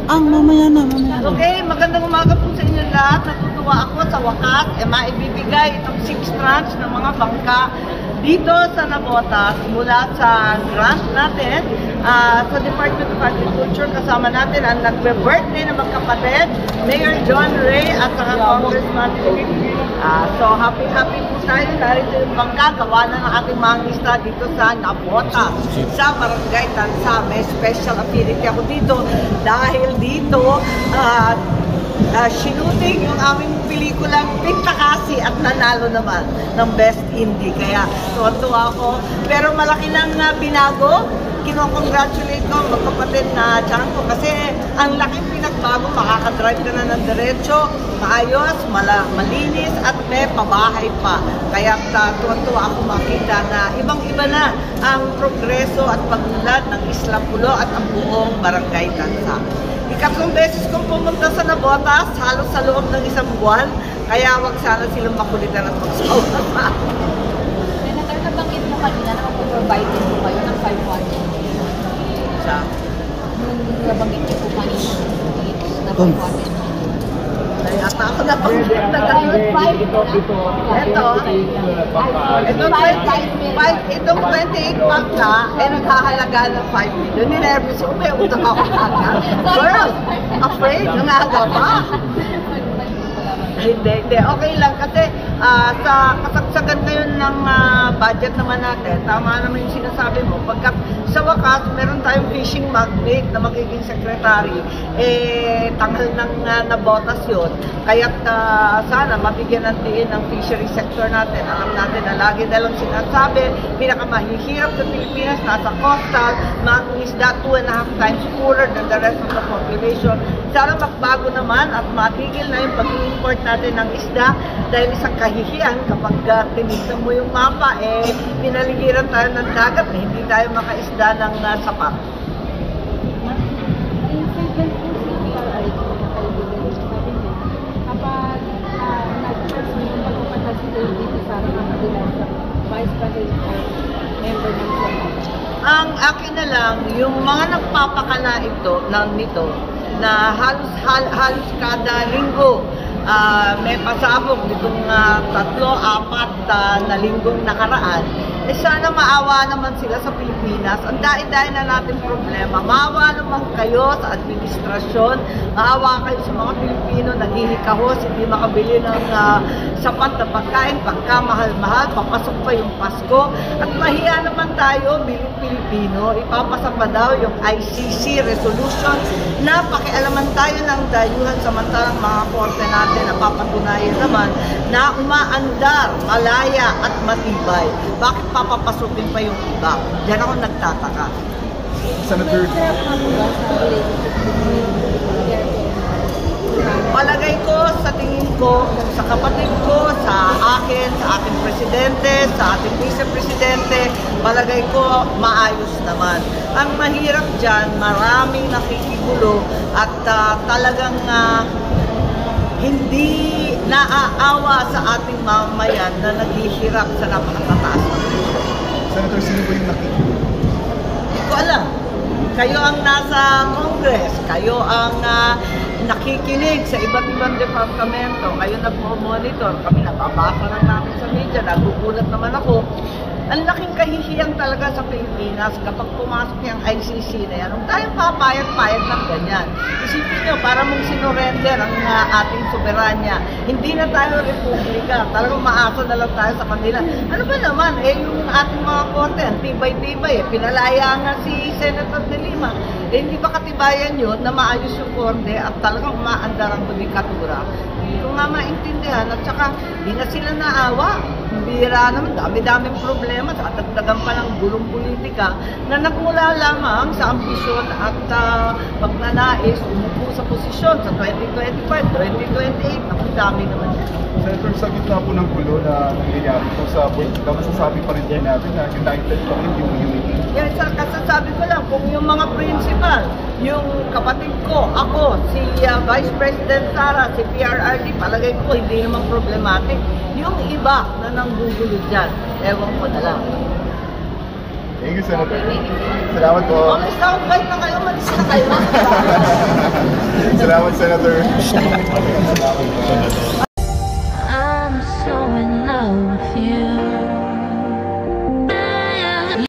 Mamaya na, mamaya na. Okay, magandang umaga po sa inyo lahat. Natutuwa ako sa wakas, maibibigay itong 6 tranche ng mga bangka dito sa Navotas mula sa grant natin sa Department of Agriculture. Kasama natin ang nagbe-birthday na magkapatid, Mayor John Ray at saka Congressman Philip. So happy po tayo. Narito yung bangka, gawa na ng ating mga isla dito sa Navotas, sa Barangay Tansa. May special affinity ako dito dahil dito shooting yung aming pelikulang Pintakasi at nanalo naman ng Best Indie. Kaya tuwa ako. Pero malaki nang binago. Kino-congratulate ko magkapatid na tiyan ko kasi ang laking pinagbago. Makakadrive ka na ng diretso, maayos, malinis at may pabahay pa. Kaya tuwa ako makita na ibang-iba na ang progreso at pagunlad ng Isla Pulo at ang buong Barangay Tansa. Ikatlong beses kong pumunta sa Navotas, halos sa loob ng isang buwan, kaya wag sana silang makulitan at magsawa sa akin. Senator, nabanggit mo kanina na mag-provide din po kayo ng 500. Sa? Nabanggit niyo po kanina na 500. Yata ako nabanggit na gano'n. Itong 28 pack na, naghahalaga ng 5 million. Ninervous ko, may utang ako agad. Girl, afraid, nangaga pa. Hindi. Okay lang kasi sa kasagsagan ngayon ng budget naman natin, tama naman yung sinasabi mo, pagka sa wakas, meron tayong fishing magnate na magiging secretary, tanghal ng Navotas yun. Kaya sana mabigyan ng diin ng fishery sector natin. Alam natin na lagi na lang sinasabi, pinakamahihirap sa Pilipinas, nasa coastal, mga isda 2.5 times poorer than the rest of the population. Sana magbago naman at matigil na yung pag-import natin ng isda dahil isang kahihiyan kapag tinignan mo yung mapa, pinaligiran tayo ng dagat na hindi tayo makaisda ng sapat. Ang akin na lang, yung mga nagpapakala nito na halos kada linggo may pasabog nitong 3-4 na linggong nakaraan, sana maawa naman sila sa Pilipinas. Ang dahi-dahi na natin problema. Maawa naman kayo sa administrasyon, maawa kayo sa mga Pilipino naghihikahos, hindi makabili ng sapat na pagkain, pagkamahal-mahal, papasok pa yung Pasko. At mahiya naman tayo, bilang Pilipino, ipapasa pa daw yung ICC resolution na pakialaman tayo ng dayuhan samantalang mga korte natin na papatunayan naman na umaandar, malaya at matibay. Bakit papapasukin pa yung iba? Diyan ako nagtataka. Senator, palagay ko, sa tingin ko, sa kapatid ko, sa akin, sa ating presidente, sa ating vice-presidente, palagay ko, maayos naman. Ang mahirap dyan, maraming nakikigulo at talagang hindi naaawa sa ating mamayan na naghihirap sa napakatataas na presyo. Senator, sino ba yung nakikigulo? Hindi ko alam. Kayo ang nasa Congress, kayo ang nakikinig sa iba't ibang departamento, kayo nagmo-monitor, kami nababasa lang namin sa media, nagugulat naman ako. Ang laking kahihiyang talaga sa Pilipinas kapag pumasok yung ICC na yan. Huwag tayong papayag-payag ng ganyan. Isipin nyo, para mong sinurrender ang ating soberanya. Hindi na tayo republika. Talagang maasa na lang tayo sa kanila. Ano ba naman? Yung ating mga korte, tibay-tibay. Pinalaya nga si Senator De Lima. Hindi ba katibayan yun na maayos yung korte at talagang umaandar ang judikatura? Hindi ko nga maintindihan. At saka, di na sila naawa. Bira naman, dami-daming problema at dagdagan pa ng gulong politika na nagmula lamang sa ambisyon at pagnanais umupo sa posisyon sa 2025, 2028, ang dami naman. Senator, sa gitna po ng gulo na nangyayari po sa masasabi pa rin natin na united pa rin yung unity. Yan, kasasabi ko lang, kung yung mga principal, yung kapatid ko, ako, si Vice President Sara, si PRRD, palagay ko hindi naman problematic. Yung iba na nanggugulo dyan, ewan ko na lang. Thank you, Senator. Salamat po. Okay, soundbite na kayo, malis na kayo. Senator.